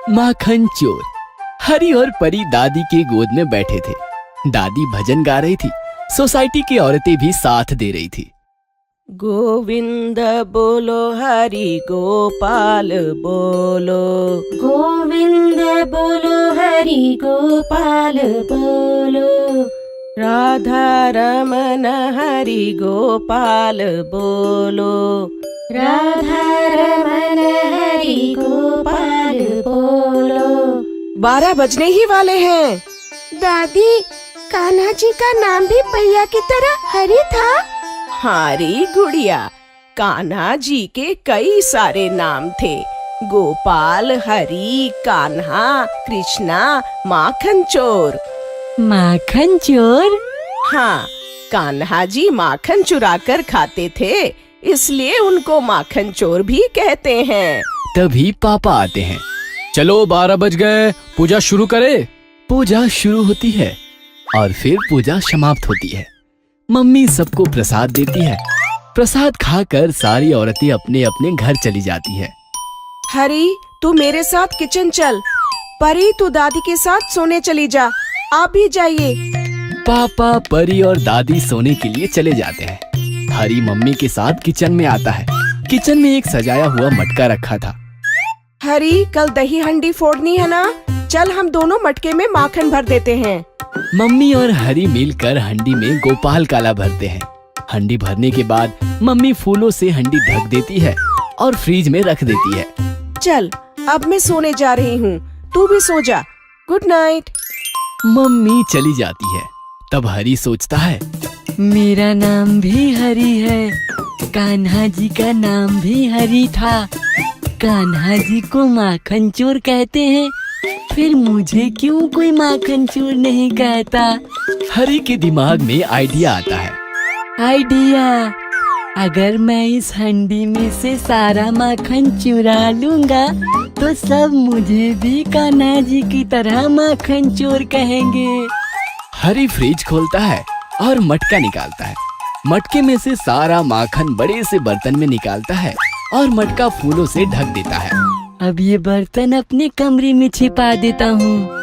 माखन चोर। हरी और परी दादी के गोद में बैठे थे। दादी भजन गा रही थी। सोसाइटी की औरतें भी साथ दे रही थी। गोविंद बोलो हरि गोपाल बोलो, गोविंद बोलो हरि गोपाल बोलो, राधा रमन हरि गोपाल बोलो, राधा रमन हरि गोपाल बोलो। 12 बजने ही वाले हैं। दादी, कान्हा जी का नाम भी भैया की तरह हरि था? हरी गुड़िया, कान्हा जी के कई सारे नाम थे। गोपाल, हरी, कान्हा, कृष्णा, माखन चोर। माखन चोर? हाँ, कान्हा जी माखन चुरा कर खाते थे, इसलिए उनको माखन चोर भी कहते हैं। तभी पापा आते हैं। चलो 12 बज गए, पूजा शुरू करें। पूजा शुरू होती है और फिर पूजा समाप्त होती है। मम्मी सबको प्रसाद देती है। प्रसाद खाकर सारी औरतें अपने अपने घर चली जाती है। हरी, तू मेरे साथ किचन चल। परी, तू दादी के साथ सोने चली जा। आप भी जाइए। पापा, परी और दादी सोने के लिए चले जाते हैं। हरी मम्मी के साथ किचन में आता है। किचन में एक सजाया हुआ मटका रखा था। हरी, कल दही हंडी फोड़नी है ना? चल हम दोनों मटके में माखन भर देते हैं। मम्मी और हरी मिलकर हंडी में गोपाल काला भरते हैं। हंडी भरने के बाद मम्मी फूलों से हंडी ढक देती है और फ्रिज में रख देती है। चल, अब मैं सोने जा रही हूँ, तू भी सो जा। Good night. मम्मी चली जाती है। तब हरी सोचता है, मेरा नाम भी हरि है। कान्हा जी का नाम भी हरि था। कान्हा जी को माखन चोर कहते हैं, फिर मुझे क्यों कोई माखन चोर नहीं कहता? हरी के दिमाग में आइडिया आता है। आइडिया, अगर मैं इस हंडी में से सारा माखन चुरा लूंगा तो सब मुझे भी कान्हा जी की तरह माखन चोर कहेंगे। हरी फ्रिज खोलता है और मटका निकालता है। मटके में से सारा माखन बड़े से बर्तन में निकालता है और मटका फूलों से ढक देता है। अब ये बर्तन अपने कमरे में छिपा देता हूँ।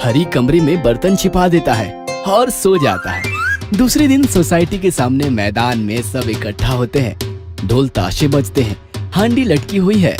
हरी कमरे में बर्तन छिपा देता है और सो जाता है। दूसरे दिन सोसाइटी के सामने मैदान में सब इकट्ठा होते हैं। ढोल ताशे बजते हैं। हांडी लटकी हुई है।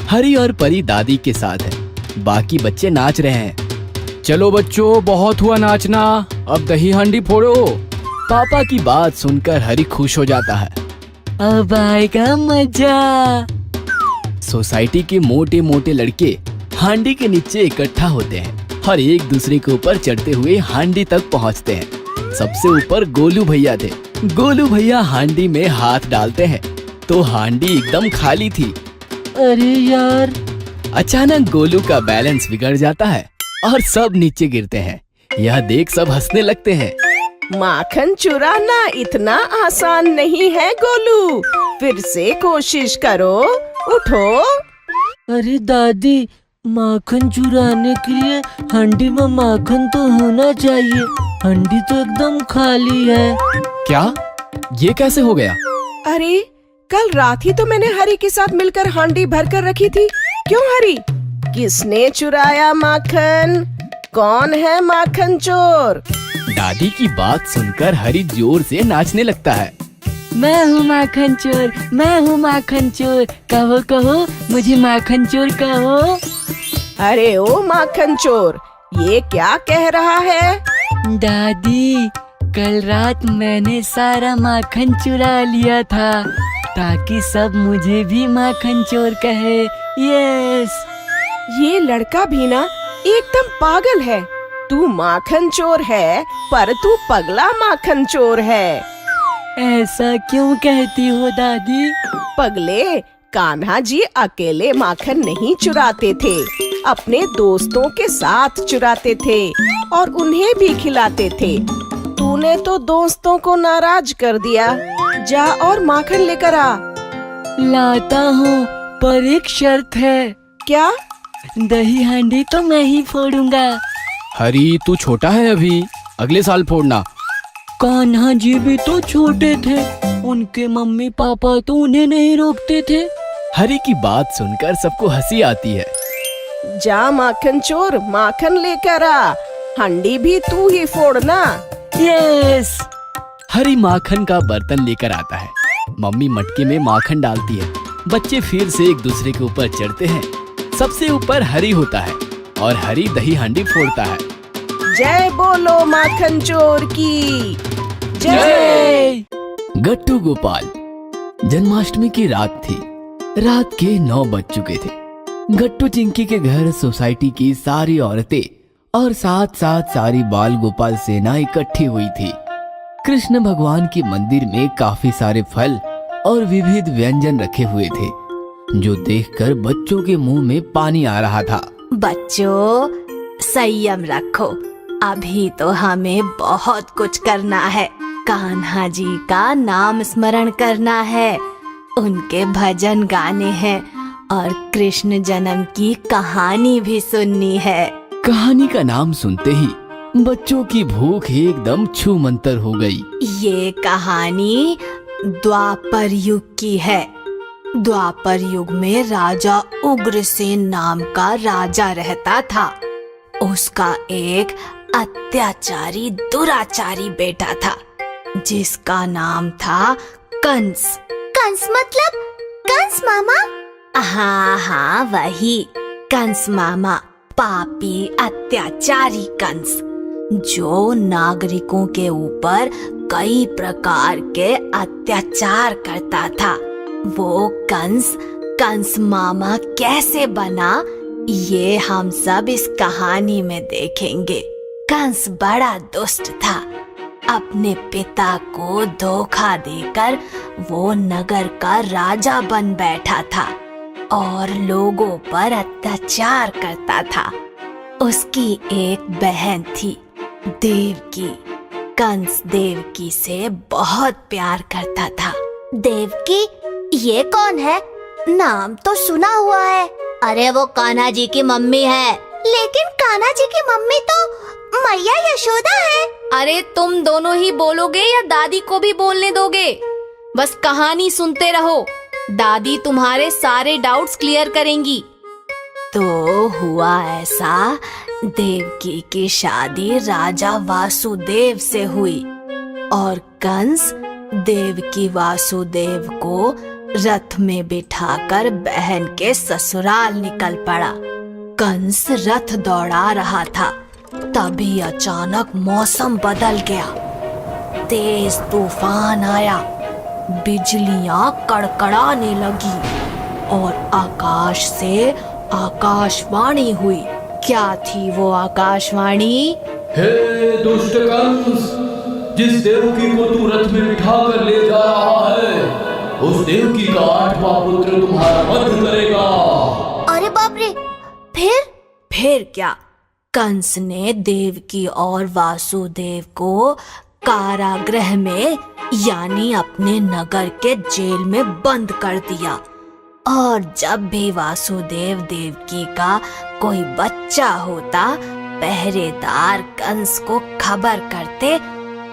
हरी और परी दादी के साथ है। बाकी बच्चे नाच रहे हैं। चलो बच्चों, बहुत हुआ नाचना, अब दही हांडी फोड़ो। पापा की बात सुनकर हरी खुश हो जाता है। अब आएगा मजा। सोसाइटी के मोटे मोटे लड़के हांडी के नीचे इकट्ठा होते हैं और एक दूसरे के ऊपर चढ़ते हुए हांडी तक पहुंचते हैं। सबसे ऊपर गोलू भैया थे। गोलू भैया हांडी में हाथ डालते हैं तो हांडी एकदम खाली थी। अरे यार! अचानक गोलू का बैलेंस बिगड़ जाता है और सब नीचे गिरते हैं। यह देख सब हंसने लगते हैं। माखन चुराना इतना आसान नहीं है गोलू, फिर से कोशिश करो, उठो। अरे दादी, माखन चुराने के लिए हंडी में माखन तो होना चाहिए। हंडी तो एकदम खाली है। क्या? ये कैसे हो गया? अरे, कल रात ही तो मैंने हरी के साथ मिलकर हांडी भर कर रखी थी। क्यों हरी? किसने चुराया माखन? कौन है माखन चोर? दादी की बात सुनकर हरी जोर से नाचने लगता है। मैं हूँ माखन चोर, मैं हूँ माखन चोर। कहो कहो, मुझे माखन चोर कहो। अरे ओ माखन चोर, ये क्या कह रहा है? दादी, कल रात मैंने सारा माखन चुरा लिया था ताकि सब मुझे भी माखन चोर कहे। यस। ये लड़का भी ना एकदम पागल है। तू माखन चोर है, पर तू पगला माखन चोर है। ऐसा क्यों कहती हो दादी? पगले, कान्हा जी अकेले माखन नहीं चुराते थे, अपने दोस्तों के साथ चुराते थे और उन्हें भी खिलाते थे। तूने तो दोस्तों को नाराज कर दिया। जा और माखन लेकर आ। लाता हूँ, पर एक शर्त है। क्या? दही हांडी तो मैं ही फोड़ूंगा। हरी, तू छोटा है अभी, अगले साल फोड़ना। कान्हा जी भी तो छोटे थे, उनके मम्मी पापा तो उन्हें नहीं रोकते थे। हरी की बात सुनकर सबको हंसी आती है। जा माखन चोर, माखन लेकर आ। हांडी भी तू ही फोड़ना। यस। हरी माखन का बर्तन लेकर आता है। मम्मी मटके में माखन डालती है। बच्चे फिर से एक दूसरे के ऊपर चढ़ते हैं। सबसे ऊपर हरी होता है और हरी दही हांडी फोड़ता है। जय बोलो माखन चोर की जय। जय। गट्टू गोपाल। जन्माष्टमी की रात थी। रात के 9 बज चुके थे। गट्टू चिंकी के घर सोसाइटी की सारी औरतें और साथ साथ सारी बाल गोपाल सेना इकट्ठी हुई थी। कृष्ण भगवान के मंदिर में काफी सारे फल और विविध व्यंजन रखे हुए थे, जो देखकर बच्चों के मुंह में पानी आ रहा था। बच्चों, संयम रखो, अभी तो हमें बहुत कुछ करना है। कान्हा जी का नाम स्मरण करना है, उनके भजन गाने हैं और कृष्ण जन्म की कहानी भी सुननी है। कहानी का नाम सुनते ही बच्चों की भूख एकदम छूमंतर हो गई। ये कहानी द्वापर युग की है। द्वापर युग में राजा उग्रसेन नाम का राजा रहता था। उसका एक अत्याचारी दुराचारी बेटा था, जिसका नाम था कंस। कंस मतलब कंस मामा? हाँ, वही कंस मामा, पापी अत्याचारी कंस, जो नागरिकों के ऊपर कई प्रकार के अत्याचार करता था। वो कंस मामा कैसे बना, ये हम सब इस कहानी में देखेंगे। कंस बड़ा दुष्ट था। अपने पिता को धोखा देकर वो नगर का राजा बन बैठा था और लोगों पर अत्याचार करता था। उसकी एक बहन थी, देवकी। कंस देवकी से बहुत प्यार करता था। देवकी? ये कौन है? नाम तो सुना हुआ है। अरे वो कान्हा जी की मम्मी है। लेकिन कान्हा जी की मम्मी तो मैया यशोदा है। अरे तुम दोनों ही बोलोगे या दादी को भी बोलने दोगे? बस कहानी सुनते रहो, दादी तुम्हारे सारे डाउट्स क्लियर करेंगी। तो हुआ ऐसा, देवकी की शादी राजा वासुदेव से हुई और कंस देवकी वासुदेव को रथ में बिठाकर बहन के ससुराल निकल पड़ा। कंस रथ दौड़ा रहा था, तभी अचानक मौसम बदल गया। तेज तूफान आया, बिजलियां कड़कड़ाने लगी और आकाश से आकाशवाणी हुई। क्या थी वो आकाशवाणी? हे दुष्ट कंस, जिस देवकी को तू रथ में बिठा कर ले जा रहा है, उस देवकी का 8वां पुत्र तुम्हारा वध करेगा। अरे बाप रे! फिर क्या? कंस ने देवकी और वासुदेव को कारागृह में यानी अपने नगर के जेल में बंद कर दिया। और जब भी वासुदेव देवकी का कोई बच्चा होता, पहरेदार कंस को खबर करते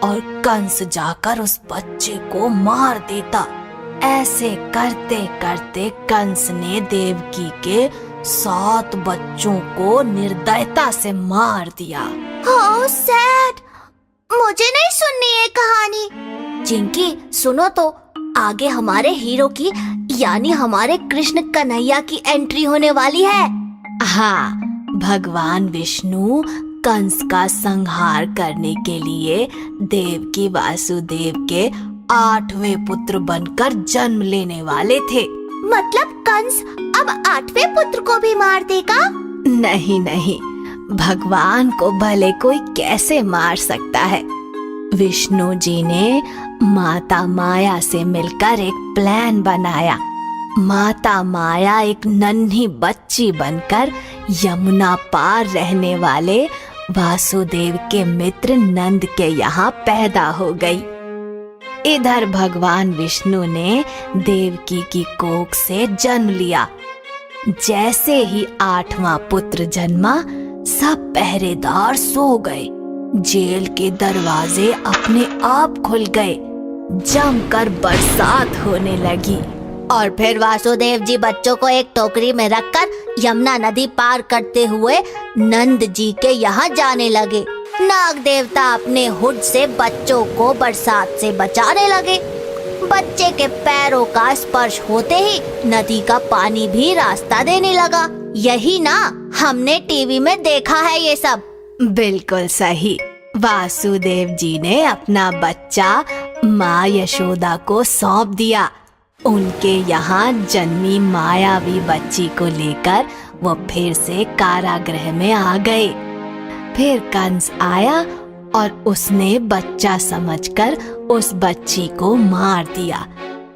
और कंस जाकर उस बच्चे को मार देता। ऐसे करते करते कंस ने देवकी के 7 बच्चों को निर्दयता से मार दिया। How sad! मुझे नहीं सुननी ये कहानी। चिंकी सुनो तो, आगे हमारे हीरो की यानी हमारे कृष्ण कन्हैया की एंट्री होने वाली है। हाँ, भगवान विष्णु कंस का संहार करने के लिए देवकी वासुदेव के 8वें पुत्र बनकर जन्म लेने वाले थे। मतलब कंस अब 8वें पुत्र को भी मार देगा? नहीं, भगवान को भले कोई कैसे मार सकता है। विष्णु जी ने माता माया से मिलकर एक प्लान बनाया। माता माया एक नन्ही बच्ची बनकर यमुना पार रहने वाले वासुदेव के मित्र नंद के यहाँ पैदा हो गई। इधर भगवान विष्णु ने देवकी की कोख से जन्म लिया। जैसे ही 8वां पुत्र जन्मा, सब पहरेदार सो गए। जेल के दरवाजे अपने आप खुल गए। जमकर बरसात होने लगी। और फिर वासुदेव जी बच्चों को एक टोकरी में रखकर यमुना नदी पार करते हुए नंद जी के यहाँ जाने लगे। नाग देवता अपने हुड से बच्चों को बरसात से बचाने लगे। बच्चे के पैरों का स्पर्श होते ही नदी का पानी भी रास्ता देने लगा। यही ना हमने टीवी में देखा है ये सब। बिल्कुल सही। वासुदेव जी ने अपना बच्चा माँ यशोदा को सौंप दिया। उनके यहाँ जन्मी मायावी बच्ची को लेकर वो फिर से कारागृह में आ गए। फिर कंस आया और उसने बच्चा समझकर उस बच्ची को मार दिया।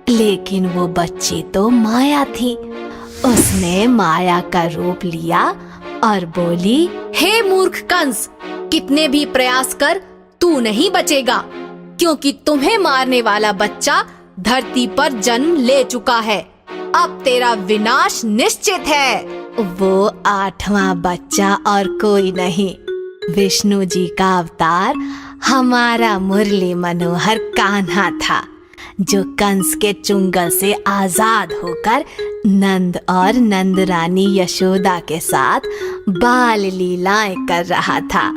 लेकिन वो बच्ची तो माया थी। उसने माया का रूप लिया और बोली, हे मूर्ख कंस, कितने भी प्रयास कर तू नहीं बचेगा, क्योंकि तुम्हें मारने वाला बच्चा धरती पर जन्म ले चुका है। अब तेरा विनाश निश्चित है। वो 8वां बच्चा और कोई नहीं, विष्णु जी का अवतार हमारा मुरली मनोहर कान्हा था, जो कंस के चुंगल से आजाद होकर नंद और नंद रानी यशोदा के साथ बाल लीलाएं कर रहा था।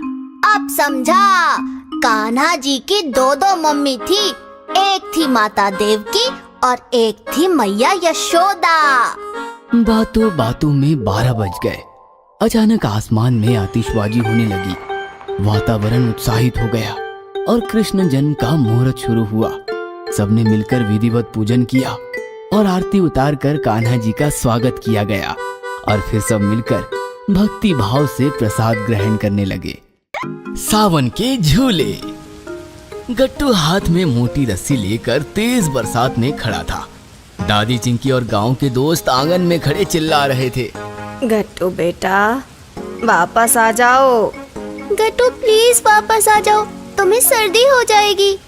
अब समझा, कान्हा जी की 2 मम्मी थी। एक थी माता देवकी और एक थी मैया यशोदा। बातों बातों में 12 बज गए। अचानक आसमान में आतिशबाजी होने लगी। वातावरण उत्साहित हो गया और कृष्ण जन्म का मुहूर्त शुरू हुआ। सबने मिलकर विधिवत पूजन किया और आरती उतारकर कान्हा जी का स्वागत किया गया। और फिर सब मिलकर भक्ति भाव से प्रसाद ग्रहण करने लगे। सावन के झूले। गट्टू हाथ में मोटी रस्सी लेकर तेज बरसात में खड़ा था। दादी चिंकी और गांव के दोस्त आंगन में खड़े चिल्ला रहे थे, गट्टू बेटा वापस आ जाओ। गट्टू प्लीज वापस आ जाओ, तुम्हें सर्दी हो जाएगी।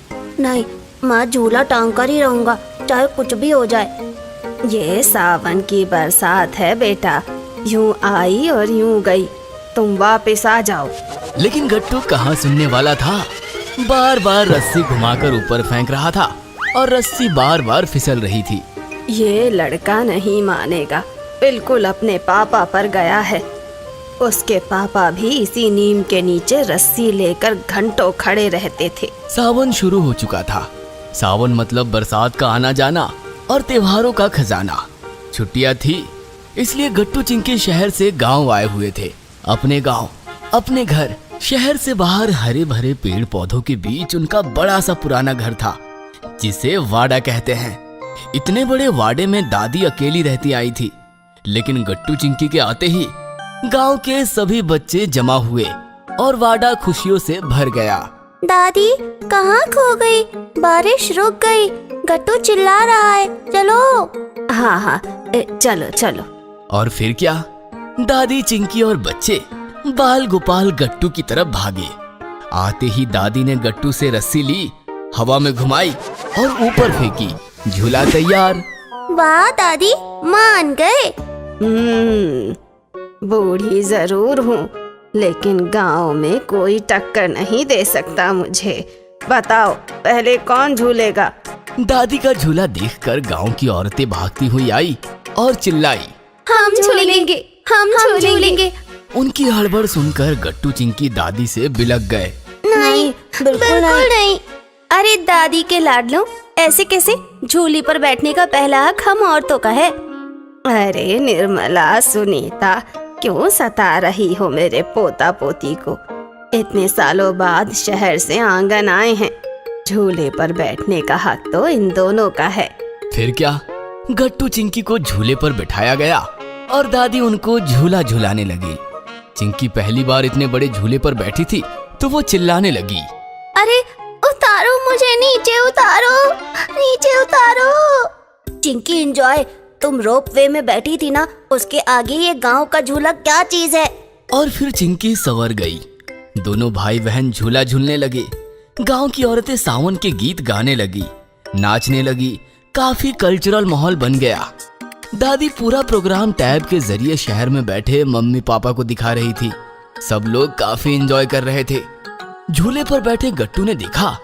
नहीं, मैं झूला टांग कर ही रहूंगा, चाहे कुछ भी हो जाए। ये सावन की बरसात है बेटा, यूं आई और यूं गई, तुम वापस आ जाओ। लेकिन गट्टू कहाँ सुनने वाला था। बार बार रस्सी घुमाकर ऊपर फेंक रहा था और रस्सी बार बार फिसल रही थी। ये लड़का नहीं मानेगा, बिल्कुल अपने पापा पर गया है। उसके पापा भी इसी नीम के नीचे रस्सी लेकर घंटों खड़े रहते थे। सावन शुरू हो चुका था। सावन मतलब बरसात का आना जाना और त्योहारों का खजाना। छुट्टियां थी, इसलिए गट्टू चिंकी शहर से गांव आए हुए थे। अपने गांव, अपने घर। शहर से बाहर हरे भरे पेड़ पौधों के बीच उनका बड़ा सा पुराना घर था, जिसे वाड़ा कहते हैं। इतने बड़े वाड़े में दादी अकेली रहती आई थी। लेकिन गट्टू चिंकी के आते ही गांव के सभी बच्चे जमा हुए और वाड़ा खुशियों से भर गया। दादी कहाँ खो गई? बारिश रुक गई, गट्टू चिल्ला रहा है, चलो। हाँ, चलो चलो। और फिर क्या, दादी चिंकी और बच्चे बाल गोपाल गट्टू की तरफ भागे। आते ही दादी ने गट्टू से रस्सी ली, हवा में घुमाई और ऊपर फेंकी। झूला तैयार। वाह दादी, मान गए। बूढ़ी जरूर हूँ, लेकिन गांव में कोई टक्कर नहीं दे सकता मुझे। बताओ पहले कौन झूलेगा? दादी का झूला देखकर गांव की औरतें भागती हुई आई और चिल्लाई, हम झूलेंगे, हम झूलेंगे। उनकी हड़बड़ सुनकर गट्टू चिंकी दादी से बिलक गए। नहीं, बिल्कुल नहीं। अरे दादी के लाडलो, ऐसे कैसे? झूली पर बैठने का पहला हक हम औरतों का है। अरे निर्मला, सुनीता, क्यों सता रही हो मेरे पोता पोती को? इतने सालों बाद शहर से आंगन आए हैं, झूले पर बैठने का हक तो इन दोनों का है। फिर क्या, गट्टू चिंकी को झूले पर बिठाया गया और दादी उनको झूला झुलाने लगी। चिंकी पहली बार इतने बड़े झूले पर बैठी थी तो वो चिल्लाने लगी, अरे उतारो मुझे, नीचे उतारो, नीचे उतारो। चिंकी एंजॉय, तुम रोप वे में बैठी थी ना, उसके आगे ये गांव का झूला क्या चीज है? और फिर चिंकी संवर गई। दोनों भाई बहन झूला झूलने लगे। गांव की औरतें सावन के गीत गाने लगी, नाचने लगी। काफी कल्चरल माहौल बन गया। दादी पूरा प्रोग्राम टैब के जरिए शहर में बैठे मम्मी पापा को दिखा रही थी। सब लोग काफी एंजॉय कर रहे थे। झूले पर बैठे गट्टू ने देखा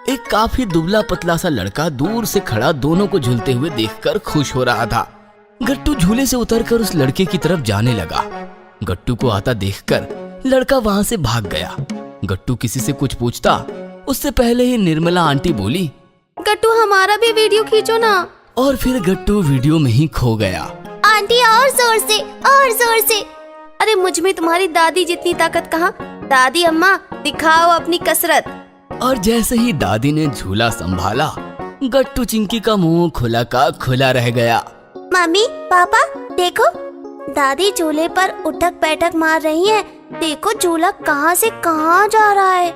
एक काफी दुबला पतला सा लड़का दूर से खड़ा दोनों को झूलते हुए देखकर खुश हो रहा था। गट्टू झूले से उतरकर उस लड़के की तरफ जाने लगा। गट्टू को आता देखकर लड़का वहां से भाग गया। गट्टू किसी से कुछ पूछता उससे पहले ही निर्मला आंटी बोली, गट्टू हमारा भी वीडियो खींचो ना। और फिर गट्टू वीडियो में ही खो गया। आंटी और जोर से, और जोर से। अरे मुझ में तुम्हारी दादी जितनी ताकत कहाँ। दादी अम्मा दिखाओ अपनी कसरत। और जैसे ही दादी ने झूला संभाला, गट्टू चिंकी का मुंह खुला का खुला रह गया। मम्मी पापा देखो, दादी झूले पर उठक बैठक मार रही है। देखो झूला कहाँ से कहाँ जा रहा है।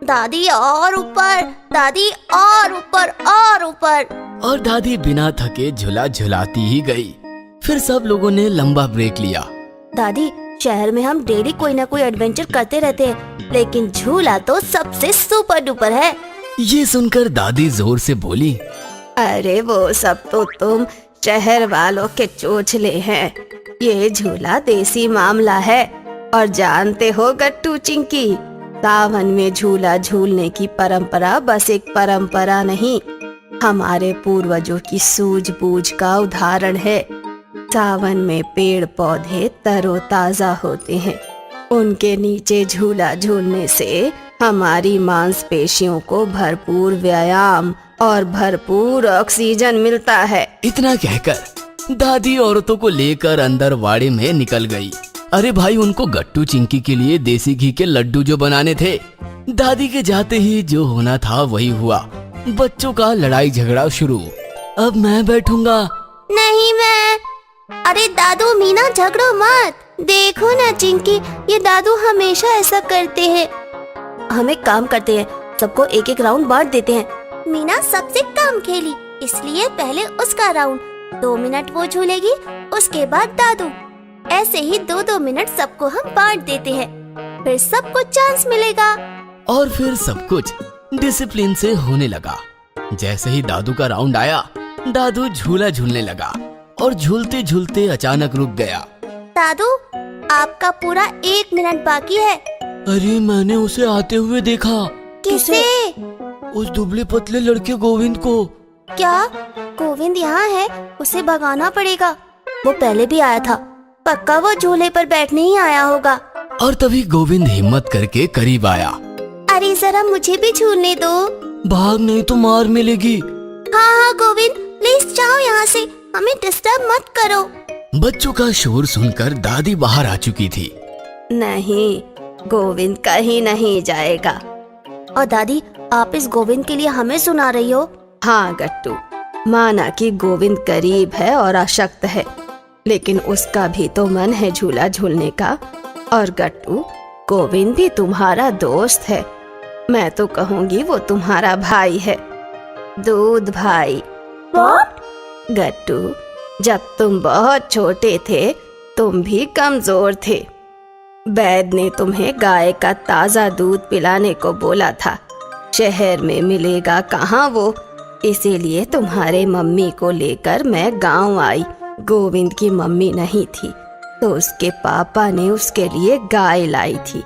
दादी और ऊपर, दादी और ऊपर और ऊपर। और दादी बिना थके झूला झुलाती ही गई। फिर सब लोगों ने लंबा ब्रेक लिया। दादी शहर में हम डेली कोई ना कोई एडवेंचर करते रहते हैं, लेकिन झूला तो सबसे सुपर डुपर है। ये सुनकर दादी जोर से बोली, अरे वो सब तो तुम शहर वालों के चोचले हैं, ये झूला देसी मामला है। और जानते हो गट्टू चिंकी, सावन में झूला झूलने की परंपरा बस एक परंपरा नहीं, हमारे पूर्वजों की सूझबूझ का उदाहरण है। सावन में पेड़ पौधे तरोताजा होते हैं, उनके नीचे झूला झूलने से हमारी मांसपेशियों को भरपूर व्यायाम और भरपूर ऑक्सीजन मिलता है। इतना कहकर दादी औरतों को लेकर अंदर वाड़े में निकल गई। अरे भाई, उनको गट्टू चिंकी के लिए देसी घी के लड्डू जो बनाने थे, दादी के जाते ही जो होना था वही हुआ। बच्चों का लड़ाई झगड़ा शुरू। अब मैं बैठूंगा। नहीं मैं। अरे दादू मीना झगड़ो मत। देखो ना चिंकी, ये दादू हमेशा ऐसा करते हैं। हम एक काम करते हैं, सबको एक एक राउंड बांट देते हैं। मीना सबसे कम खेली, इसलिए पहले उसका राउंड। 2 मिनट वो झूलेगी, उसके बाद दादू। ऐसे ही 2-2 मिनट सबको हम बांट देते हैं, फिर सबको चांस मिलेगा। और फिर सब कुछ डिसिप्लिन से होने लगा। जैसे ही दादू का राउंड आया, दादू झूला झूलने लगा और झूलते झूलते अचानक रुक गया। दादू आपका पूरा 1 मिनट बाकी है। अरे मैंने उसे आते हुए देखा। किसे? उस दुबले पतले लड़के गोविंद को। क्या गोविंद यहाँ है? उसे भगाना पड़ेगा। वो पहले भी आया था, पक्का वो झूले पर बैठने ही आया होगा। और तभी गोविंद हिम्मत करके करीब आया। अरे जरा मुझे भी झूलने दो। भाग नहीं तो मार मिलेगी। हाँ गोविंद, प्लीज जाओ यहाँ से, हमें डिस्टर्ब मत करो। बच्चों का शोर सुनकर दादी बाहर आ चुकी थी। नहीं, गोविंद कहीं नहीं जाएगा। और दादी, आप इस गोविंद के लिए हमें सुना रही हो? हाँ गट्टू, माना कि गोविंद गरीब है और अशक्त है, लेकिन उसका भी तो मन है झूला झूलने का। और गट्टू, गोविंद भी तुम्हारा दोस्त है। मैं तो कहूँगी वो तुम्हारा भाई है, दूध भाई। गट्टू, जब तुम बहुत छोटे थे, तुम भी कमजोर थे। वैद्य ने तुम्हें गाय का ताजा दूध पिलाने को बोला था। शहर में मिलेगा कहाँ वो, इसीलिए तुम्हारे मम्मी को लेकर मैं गांव आई। गोविंद की मम्मी नहीं थी, तो उसके पापा ने उसके लिए गाय लाई थी।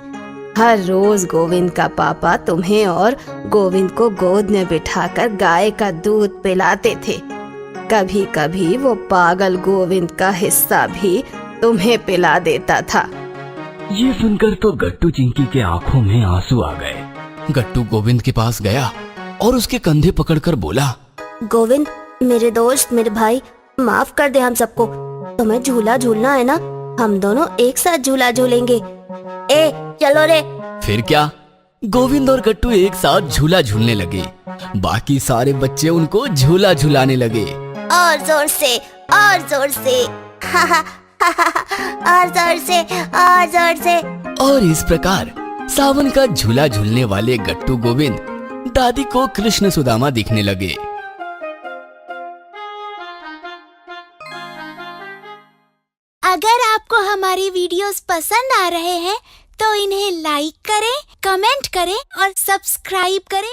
हर रोज गोविंद का पापा तुम्हें और गोविंद को गोद में बिठाकर गाय का दूध पिलाते थे। कभी कभी वो पागल गोविंद का हिस्सा भी तुम्हें पिला देता था। ये सुनकर तो गट्टू चिंकी के आंखों में आंसू आ गए। गट्टू गोविंद के पास गया और उसके कंधे पकड़कर बोला, गोविंद मेरे दोस्त, मेरे भाई, माफ कर दे हम सबको। तुम्हें झूला झूलना है ना, हम दोनों एक साथ झूला झूलेंगे। ए चलो रे। फिर क्या, गोविंद और गट्टू एक साथ झूला झूलने लगे। बाकी सारे बच्चे उनको झूला झूलाने लगे। और जोर से, और जोर से, और जोर से, और जोर से। और इस प्रकार सावन का झूला झूलने वाले गट्टू गोविंद दादी को कृष्ण सुदामा दिखने लगे। अगर आपको हमारी वीडियोस पसंद आ रहे हैं तो इन्हें लाइक करें, कमेंट करें और सब्सक्राइब करें